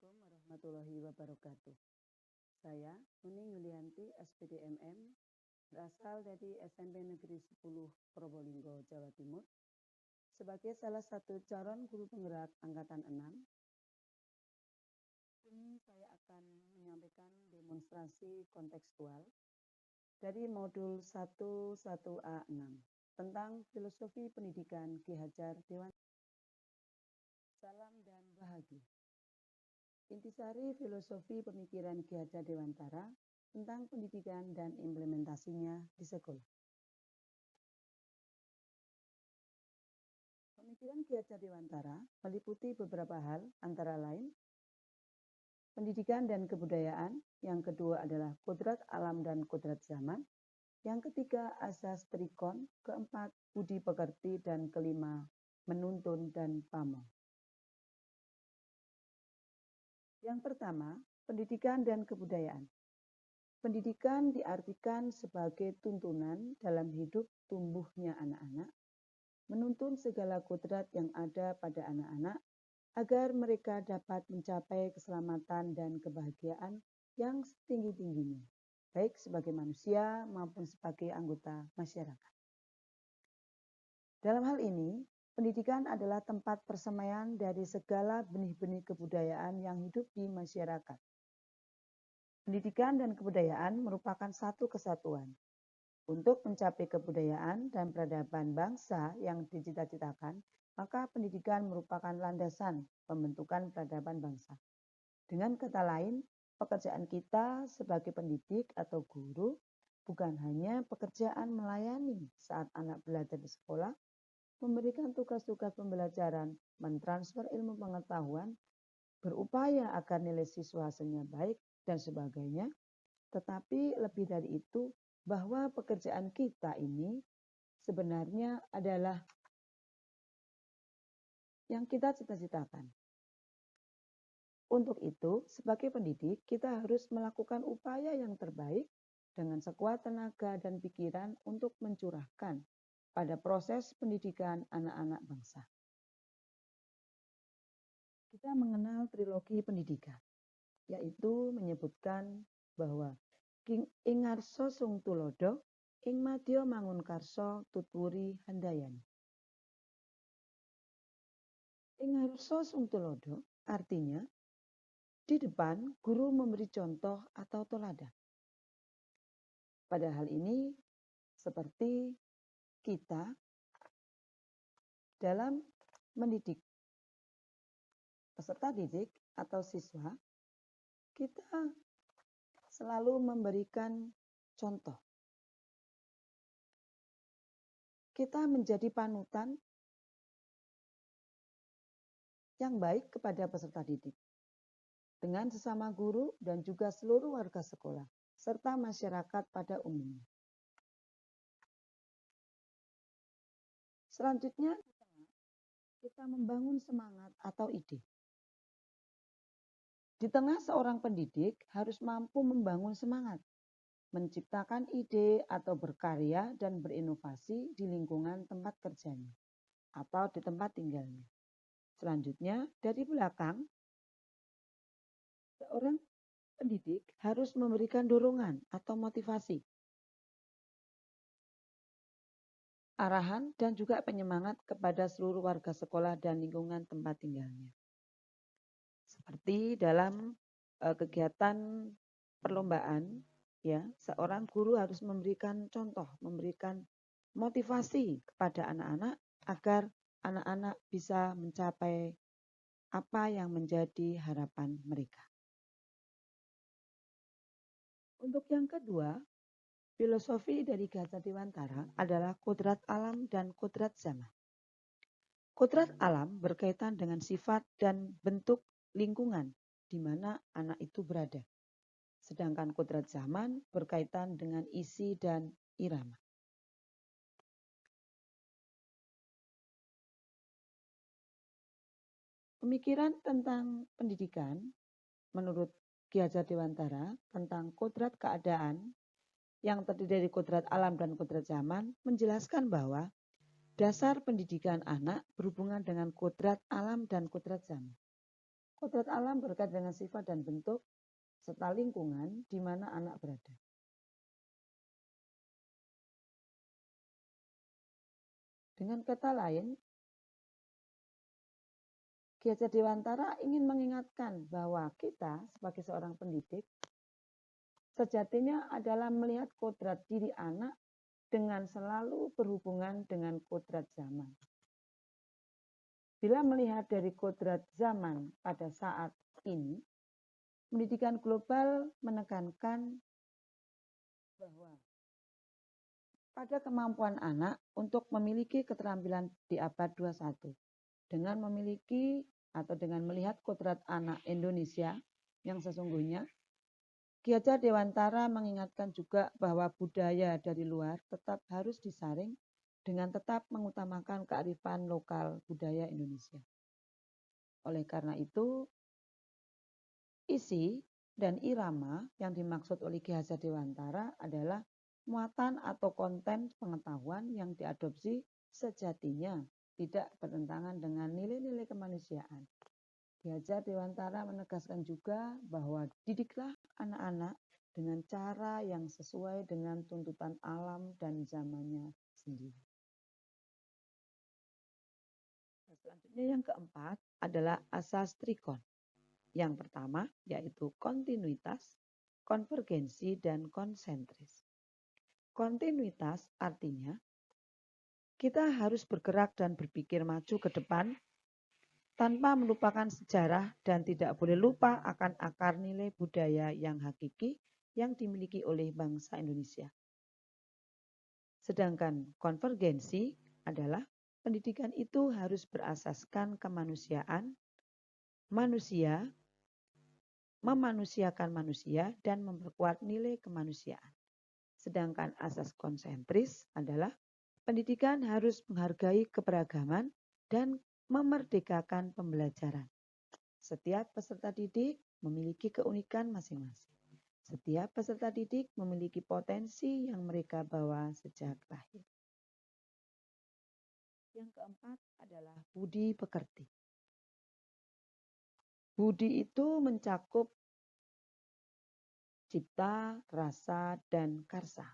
Assalamualaikum warahmatullahi wabarakatuh. Saya Nuning Yulianti, SPDMM, berasal dari SMP Negeri 10 Probolinggo, Jawa Timur. Sebagai salah satu calon guru penggerak Angkatan 6, ini saya akan menyampaikan demonstrasi kontekstual dari modul 11A6 tentang filosofi pendidikan Ki Hajar Dewantara. Salam dan bahagia. Intisari filosofi pemikiran Ki Hajar Dewantara tentang pendidikan dan implementasinya di sekolah. Pemikiran Ki Hajar Dewantara meliputi beberapa hal, antara lain pendidikan dan kebudayaan, yang kedua adalah kodrat alam dan kodrat zaman, yang ketiga asas trikon, keempat budi pekerti, dan kelima menuntun dan pamong. Yang pertama, pendidikan dan kebudayaan. Pendidikan diartikan sebagai tuntunan dalam hidup tumbuhnya anak-anak, menuntun segala kodrat yang ada pada anak-anak agar mereka dapat mencapai keselamatan dan kebahagiaan yang setinggi-tingginya, baik sebagai manusia maupun sebagai anggota masyarakat. Dalam hal ini, pendidikan adalah tempat persemaian dari segala benih-benih kebudayaan yang hidup di masyarakat. Pendidikan dan kebudayaan merupakan satu kesatuan. Untuk mencapai kebudayaan dan peradaban bangsa yang dicita-citakan, maka pendidikan merupakan landasan pembentukan peradaban bangsa. Dengan kata lain, pekerjaan kita sebagai pendidik atau guru bukan hanya pekerjaan melayani saat anak belajar di sekolah, memberikan tugas-tugas pembelajaran, mentransfer ilmu pengetahuan, berupaya agar nilai siswa hasilnya baik, dan sebagainya, tetapi lebih dari itu, bahwa pekerjaan kita ini sebenarnya adalah yang kita cita-citakan. Untuk itu, sebagai pendidik, kita harus melakukan upaya yang terbaik dengan sekuat tenaga dan pikiran untuk mencurahkan pada proses pendidikan anak-anak bangsa. Kita mengenal trilogi pendidikan, yaitu menyebutkan bahwa ing ngarsa sung tulodo, ing madya mangun karsa tutwuri handayani. Ing ngarsa sung tulodo artinya di depan guru memberi contoh atau teladan. Pada hal ini seperti kita dalam mendidik peserta didik atau siswa, kita selalu memberikan contoh. Kita menjadi panutan yang baik kepada peserta didik, dengan sesama guru dan juga seluruh warga sekolah, serta masyarakat pada umumnya. Selanjutnya, kita membangun semangat atau ide. Di tengah seorang pendidik harus mampu membangun semangat, menciptakan ide atau berkarya dan berinovasi di lingkungan tempat kerjanya atau di tempat tinggalnya. Selanjutnya, dari belakang, seorang pendidik harus memberikan dorongan atau motivasi, arahan dan juga penyemangat kepada seluruh warga sekolah dan lingkungan tempat tinggalnya. Seperti dalam kegiatan perlombaan, ya, seorang guru harus memberikan contoh, memberikan motivasi kepada anak-anak agar anak-anak bisa mencapai apa yang menjadi harapan mereka. Untuk yang kedua, filosofi dari Ki Hajar Dewantara adalah kodrat alam dan kodrat zaman. Kodrat alam berkaitan dengan sifat dan bentuk lingkungan di mana anak itu berada. Sedangkan kodrat zaman berkaitan dengan isi dan irama. Pemikiran tentang pendidikan menurut Ki Hajar Dewantara tentang kodrat keadaan yang terdiri dari kodrat alam dan kodrat zaman menjelaskan bahwa dasar pendidikan anak berhubungan dengan kodrat alam dan kodrat zaman. Kodrat alam berkaitan dengan sifat dan bentuk serta lingkungan di mana anak berada. Dengan kata lain, Ki Hajar Dewantara ingin mengingatkan bahwa kita sebagai seorang pendidik sejatinya adalah melihat kodrat diri anak dengan selalu berhubungan dengan kodrat zaman. Bila melihat dari kodrat zaman pada saat ini, pendidikan global menekankan bahwa pada kemampuan anak untuk memiliki keterampilan di abad 21 dengan memiliki atau dengan melihat kodrat anak Indonesia yang sesungguhnya, Ki Hajar Dewantara mengingatkan juga bahwa budaya dari luar tetap harus disaring dengan tetap mengutamakan kearifan lokal budaya Indonesia. Oleh karena itu, isi dan irama yang dimaksud oleh Ki Hajar Dewantara adalah muatan atau konten pengetahuan yang diadopsi sejatinya tidak bertentangan dengan nilai-nilai kemanusiaan. Ki Hajar Dewantara menegaskan juga bahwa didiklah anak-anak dengan cara yang sesuai dengan tuntutan alam dan zamannya sendiri. Selanjutnya yang keempat adalah asas trikon. Yang pertama yaitu kontinuitas, konvergensi, dan konsentris. Kontinuitas artinya kita harus bergerak dan berpikir maju ke depan tanpa melupakan sejarah dan tidak boleh lupa akan akar nilai budaya yang hakiki yang dimiliki oleh bangsa Indonesia. Sedangkan konvergensi adalah pendidikan itu harus berasaskan kemanusiaan, manusia, memanusiakan manusia, dan memperkuat nilai kemanusiaan. Sedangkan asas konsentris adalah pendidikan harus menghargai keberagaman dan memerdekakan pembelajaran. Setiap peserta didik memiliki keunikan masing-masing. Setiap peserta didik memiliki potensi yang mereka bawa sejak lahir. Yang keempat adalah budi pekerti. Budi itu mencakup cipta, rasa, dan karsa.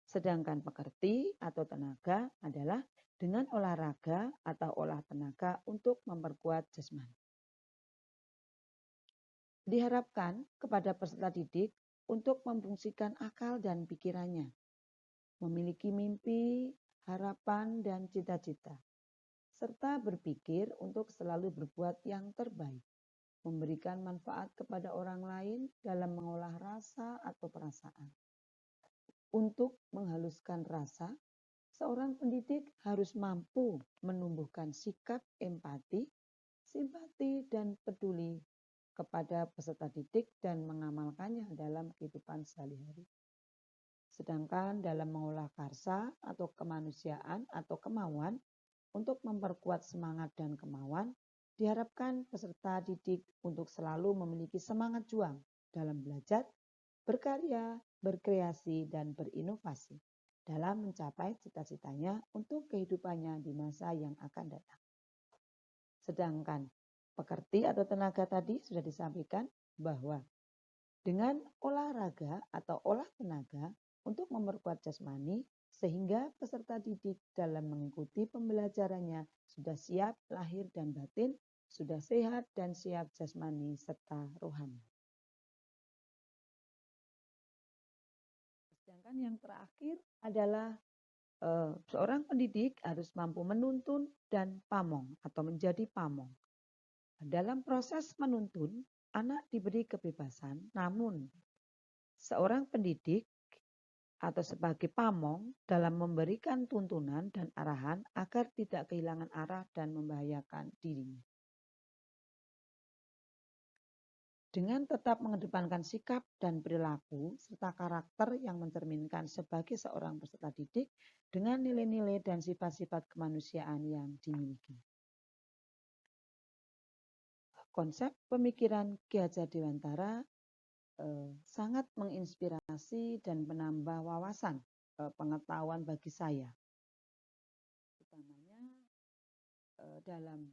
Sedangkan pekerti atau tenaga adalah dengan olahraga atau olah tenaga untuk memperkuat jasmani. Diharapkan kepada peserta didik untuk memfungsikan akal dan pikirannya, memiliki mimpi, harapan, dan cita-cita, serta berpikir untuk selalu berbuat yang terbaik, memberikan manfaat kepada orang lain dalam mengolah rasa atau perasaan. Untuk menghaluskan rasa, seorang pendidik harus mampu menumbuhkan sikap empati, simpati, dan peduli kepada peserta didik dan mengamalkannya dalam kehidupan sehari-hari. Sedangkan dalam mengolah karsa atau kemanusiaan atau kemauan untuk memperkuat semangat dan kemauan, diharapkan peserta didik untuk selalu memiliki semangat juang dalam belajar, berkarya, berkreasi, dan berinovasi dalam mencapai cita-citanya untuk kehidupannya di masa yang akan datang. Sedangkan pekerti atau tenaga tadi sudah disampaikan bahwa dengan olahraga atau olah tenaga untuk memperkuat jasmani sehingga peserta didik dalam mengikuti pembelajarannya sudah siap lahir dan batin, sudah sehat dan siap jasmani serta rohani. Sedangkan yang terakhir adalah seorang pendidik harus mampu menuntun dan pamong atau menjadi pamong. Dalam proses menuntun, anak diberi kebebasan, namun seorang pendidik atau sebagai pamong dalam memberikan tuntunan dan arahan agar tidak kehilangan arah dan membahayakan dirinya. Dengan tetap mengedepankan sikap dan perilaku serta karakter yang mencerminkan sebagai seorang peserta didik dengan nilai-nilai dan sifat-sifat kemanusiaan yang dimiliki. Konsep pemikiran Ki Hajar Dewantara sangat menginspirasi dan menambah wawasan pengetahuan bagi saya. Utamanya dalam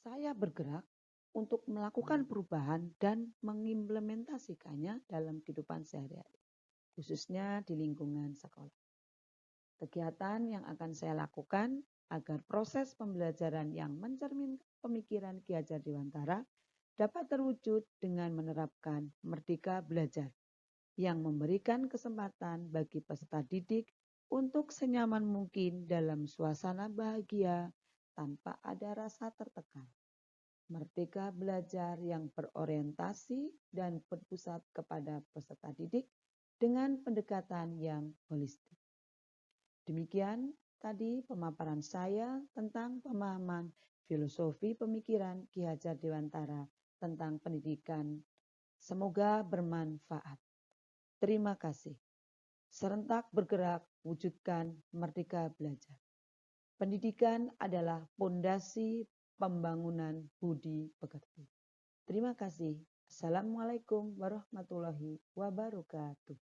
Saya bergerak untuk melakukan perubahan dan mengimplementasikannya dalam kehidupan sehari-hari, khususnya di lingkungan sekolah. Kegiatan yang akan saya lakukan agar proses pembelajaran yang mencerminkan pemikiran Ki Hajar Dewantara dapat terwujud dengan menerapkan Merdeka Belajar yang memberikan kesempatan bagi peserta didik untuk senyaman mungkin dalam suasana bahagia tanpa ada rasa tertekan. Merdeka Belajar yang berorientasi dan berpusat kepada peserta didik dengan pendekatan yang holistik. Demikian tadi pemaparan saya tentang pemahaman filosofi pemikiran Ki Hajar Dewantara tentang pendidikan. Semoga bermanfaat. Terima kasih. Serentak bergerak wujudkan Merdeka Belajar. Pendidikan adalah pondasi pembangunan budi pekerti. Terima kasih. Assalamualaikum warahmatullahi wabarakatuh.